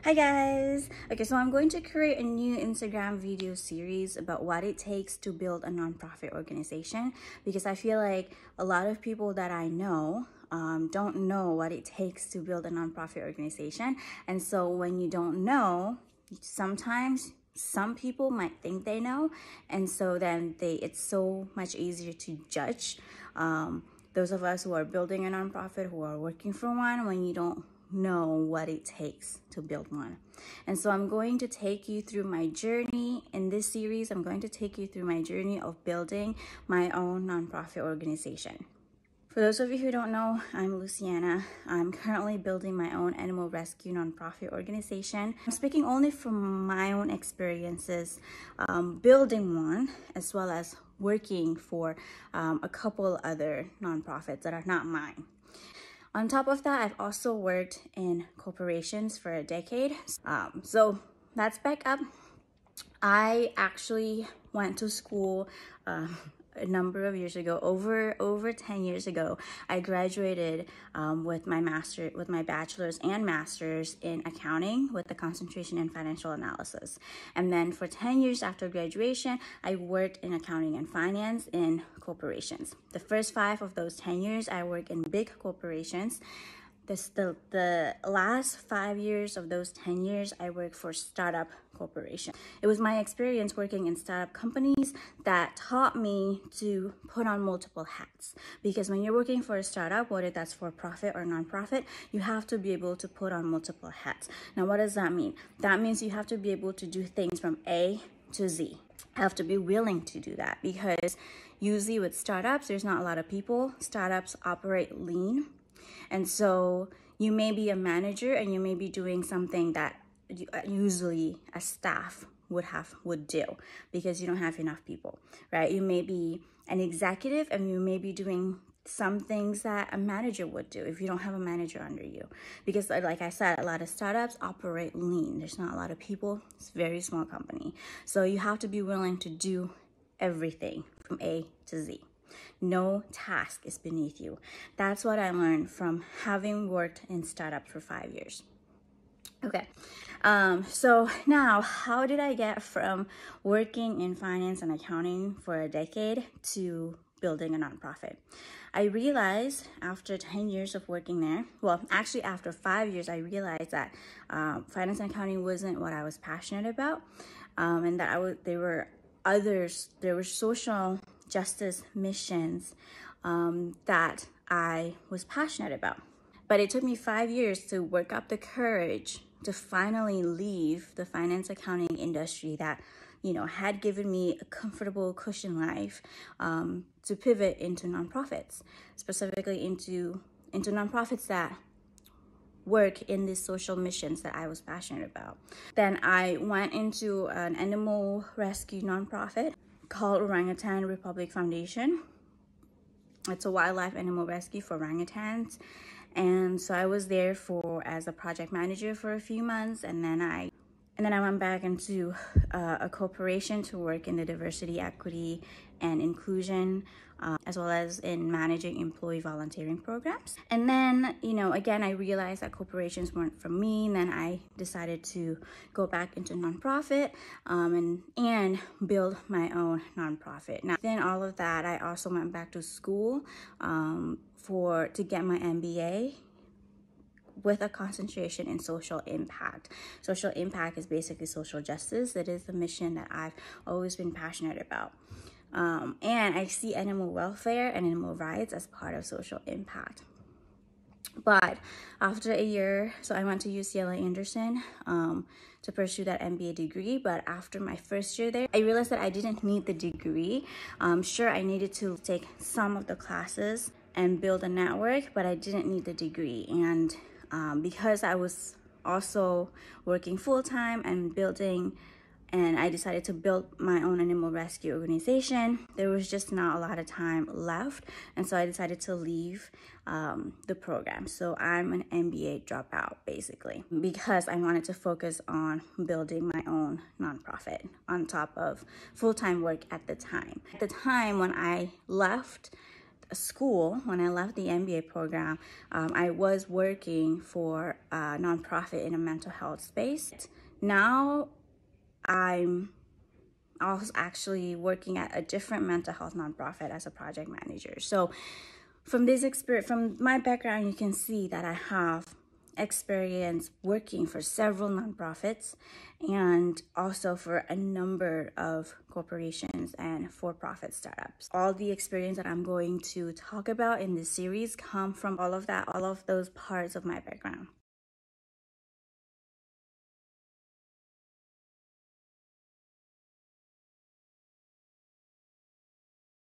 Hi guys! Okay, so I'm going to create a new Instagram video series about what it takes to build a nonprofit organization, because I feel like a lot of people that I know don't know what it takes to build a nonprofit organization. And so when you don't know, sometimes some people might think they know, and so then it's so much easier to judge those of us who are building a nonprofit, who are working for one, when you don't know what it takes to build one. And so I'm going to take you through my journey in this series. I'm going to take you through my journey of building my own nonprofit organization. For those of you who don't know, I'm Luciana. I'm currently building my own animal rescue nonprofit organization. I'm speaking only from my own experiences building one, as well as working for a couple other nonprofits that are not mine. On top of that, I've also worked in corporations for a decade. So let's back up. I actually went to school a number of years ago, over 10 years ago. I graduated with my bachelor's and master's in accounting with a concentration in financial analysis. And then for 10 years after graduation, I worked in accounting and finance in corporations. The first 5 of those 10 years, I worked in big corporations. The last 5 years of those 10 years, I worked for startup corporation. It was my experience working in startup companies that taught me to put on multiple hats. Because when you're working for a startup, whether that's for profit or nonprofit, you have to be able to put on multiple hats. Now, what does that mean? That means you have to be able to do things from A to Z. You have to be willing to do that, because usually with startups, there's not a lot of people. Startups operate lean. And so you may be a manager and you may be doing something that usually a staff would do, because you don't have enough people, right? You may be an executive and you may be doing some things that a manager would do if you don't have a manager under you. Because like I said, a lot of startups operate lean. There's not a lot of people. It's a very small company. So you have to be willing to do everything from A to Z. No task is beneath you. That's what I learned from having worked in startups for 5 years. Okay, so now how did I get from working in finance and accounting for a decade to building a nonprofit? I realized after 10 years of working there, well, actually after 5 years, I realized that finance and accounting wasn't what I was passionate about, and that there were social justice missions that I was passionate about. But it took me 5 years to work up the courage to finally leave the finance accounting industry that, had given me a comfortable cushion life, to pivot into nonprofits, specifically into nonprofits that work in these social missions that I was passionate about. Then I went into an animal rescue nonprofit called Orangutan Republic Foundation. It's a wildlife animal rescue for orangutans. And so I was there as a project manager for a few months, and then I went back into a corporation to work in the diversity, equity, and inclusion, as well as in managing employee volunteering programs. And then, again, I realized that corporations weren't for me, and then I decided to go back into nonprofit and build my own nonprofit. Now, then all of that, I also went back to school to get my MBA with a concentration in social impact. Social impact is basically social justice. It is the mission that I've always been passionate about. And I see animal welfare and animal rights as part of social impact. But after a year, so I went to UCLA Anderson to pursue that MBA degree. But after my first year there, I realized that I didn't need the degree. Sure, I needed to take some of the classes and build a network, but I didn't need the degree. And because I was also working full-time and I decided to build my own animal rescue organization, there was just not a lot of time left. And so I decided to leave the program. So I'm an MBA dropout, basically, because I wanted to focus on building my own nonprofit on top of full-time work at the time. At the time when I left school, when I left the MBA program, I was working for a nonprofit in a mental health space. Now I'm also actually working at a different mental health nonprofit as a project manager. So from this experience, from my background, you can see that I have experience working for several nonprofits and also for a number of corporations and for-profit startups. All the experience that I'm going to talk about in this series come from all of those parts of my background.